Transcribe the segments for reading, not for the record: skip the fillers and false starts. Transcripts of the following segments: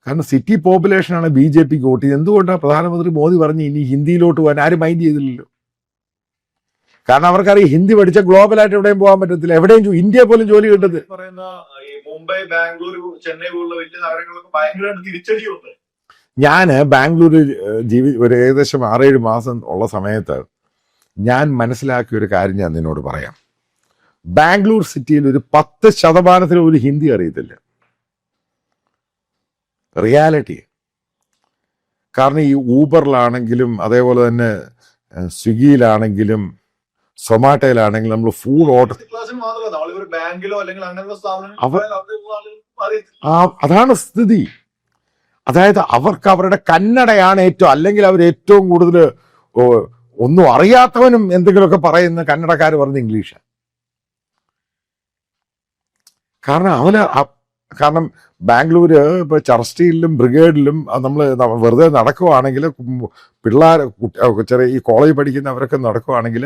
കാരണം city പോപ്പുലേഷനാണ് BJP vote ചെയ്ത്. എന്തുകൊണ്ടാണ് പ്രധാനമന്ത്രി മോദി പറഞ്ഞ് ഇനി ഹിന്ദിയിലോട്ട് പോകാൻ? ആരും മൈൻഡ് ചെയ്തില്ലല്ലോ. കാരണം അവർക്കറിയാം ഹിന്ദി പഠിച്ച ഗ്ലോബലായിട്ട് എവിടെയും പോകാൻ പറ്റത്തില്ല. എവിടെയും ഇന്ത്യ പോലും ജോലി കിട്ടുന്നത്. മുംബൈ, ബാംഗ്ലൂർ, ചെന്നൈ പോലുള്ള വലിയ നഗരങ്ങളൊക്കെ ഭയങ്കരമായിട്ട് തിരിച്ചടിയുണ്ട്. ഞാൻ ബാംഗ്ലൂർ ഒരു ഏകദേശം 6-7 മാസം ഉള്ള സമയത്ത് ഞാൻ മനസ്സിലാക്കിയ ഒരു കാര്യം ഞാൻ നിന്നോട് പറയാം. ബാംഗ്ലൂർ സിറ്റിയിൽ ഒരു 10% ഒരു ഹിന്ദി അറിയത്തില്ല. റിയാലിറ്റി. കാരണം ഈ ഊബറിലാണെങ്കിലും അതേപോലെ തന്നെ സ്വിഗ്ഗിയിലാണെങ്കിലും സൊമാറ്റോയിലാണെങ്കിലും നമ്മൾ ഫുഡ് ഓർഡർ, അതാണ് സ്ഥിതി. അതായത് അവർക്ക് അവരുടെ കന്നഡയാണ് ഏറ്റവും, അല്ലെങ്കിൽ അവർ ഏറ്റവും കൂടുതൽ ഒന്നും അറിയാത്തവനും എന്തെങ്കിലുമൊക്കെ പറയുന്ന കന്നഡക്കാർ പറഞ്ഞ ഇംഗ്ലീഷാണ്. കാരണം ബാംഗ്ലൂര് ഇപ്പൊ ചർച്ചിയിലും ബ്രിഗേഡിലും നമ്മൾ വെറുതെ നടക്കുവാണെങ്കിൽ, ചെറിയ ഈ കോളേജ് പഠിക്കുന്നവരൊക്കെ നടക്കുവാണെങ്കിൽ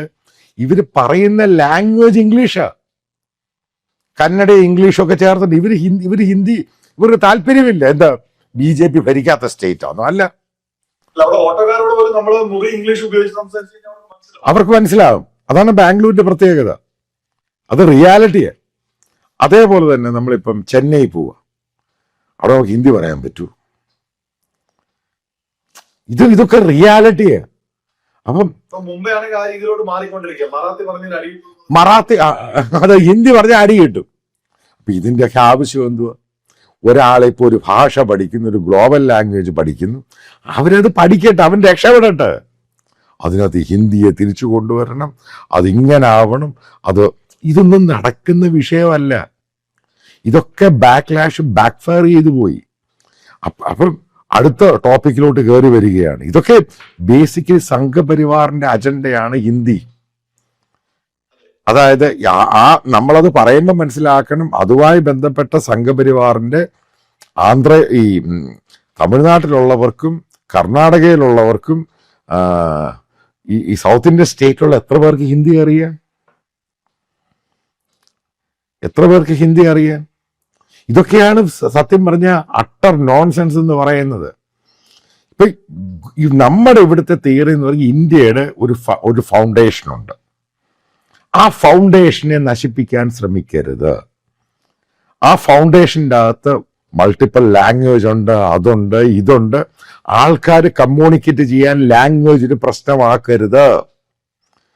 ഇവർ പറയുന്ന ലാംഗ്വേജ് ഇംഗ്ലീഷാ. കന്നഡ ഇംഗ്ലീഷൊക്കെ ചേർത്തിട്ട് ഇവർ ഹിന്ദി ഇവർക്ക് താല്പര്യമില്ല. എന്താ BJP ഭരിക്കാത്ത സ്റ്റേറ്റ് ആണോ? അല്ല, അവർക്ക് മനസ്സിലാവും. അതാണ് ബാംഗ്ലൂരിന്റെ പ്രത്യേകത. അത് റിയാലിറ്റിയെ. അതേപോലെ തന്നെ നമ്മളിപ്പം ചെന്നൈ പോവുക, അവിടെ നമുക്ക് ഹിന്ദി പറയാൻ പറ്റൂ. ഇതൊക്കെ റിയാലിറ്റിയെ. അപ്പം മറാത്തി, അത് ഹിന്ദി പറഞ്ഞാൽ അടി കിട്ടും. അപ്പൊ ഇതിൻ്റെയൊക്കെ ആവശ്യം എന്തുവാ? ഒരാളെ ഇപ്പോൾ ഒരു ഭാഷ പഠിക്കുന്നു, ഒരു ഗ്ലോബൽ ലാംഗ്വേജ് പഠിക്കുന്നു, അവരത് പഠിക്കട്ടെ, അവൻ രക്ഷപ്പെടട്ടെ. അതിനകത്ത് ഹിന്ദിയെ തിരിച്ചു കൊണ്ടുവരണം, അതിങ്ങനെ ആവണം. ഇതൊന്നും നടക്കുന്ന വിഷയമല്ല. ഇതൊക്കെ ബാക്ക് ഫയർ ചെയ്തു പോയി. അപ്പം അടുത്ത ടോപ്പിക്കിലോട്ട് കയറി വരികയാണ്. ഇതൊക്കെ ബേസിക്കലി സംഘപരിവാറിന്റെ അജണ്ടയാണ് ഹിന്ദി. അതായത് നമ്മളത് പറയുമ്പോൾ മനസ്സിലാക്കണം, അതുമായി ബന്ധപ്പെട്ട സംഘപരിവാറിന്റെ ഈ തമിഴ്നാട്ടിലുള്ളവർക്കും കർണാടകയിലുള്ളവർക്കും ഈ സൗത്ത് ഇന്ത്യൻ സ്റ്റേറ്റിലുള്ള എത്ര പേർക്ക് ഹിന്ദി അറിയാം? എത്ര പേർക്ക് ഹിന്ദി അറിയാം? ഇതൊക്കെയാണ് സത്യം പറഞ്ഞ അട്ടർ നോൺസെൻസ് എന്ന് പറയുന്നത്. ഇപ്പൊ നമ്മുടെ ഇവിടുത്തെ തിയറി എന്ന് പറഞ്ഞാൽ ഇന്ത്യയുടെ ഒരു ഫൗണ്ടേഷൻ ഉണ്ട്. ആ ഫൗണ്ടേഷനെ നശിപ്പിക്കാൻ ശ്രമിക്കരുത്. ആ ഫൗണ്ടേഷൻ്റെ അകത്ത് മൾട്ടിപ്പിൾ ലാംഗ്വേജ് ഉണ്ട്, അതുണ്ട്, ഇതുണ്ട്. ആൾക്കാർ കമ്മ്യൂണിക്കേറ്റ് ചെയ്യാൻ ലാംഗ്വേജ് ഒരു പ്രശ്നമാക്കരുത്.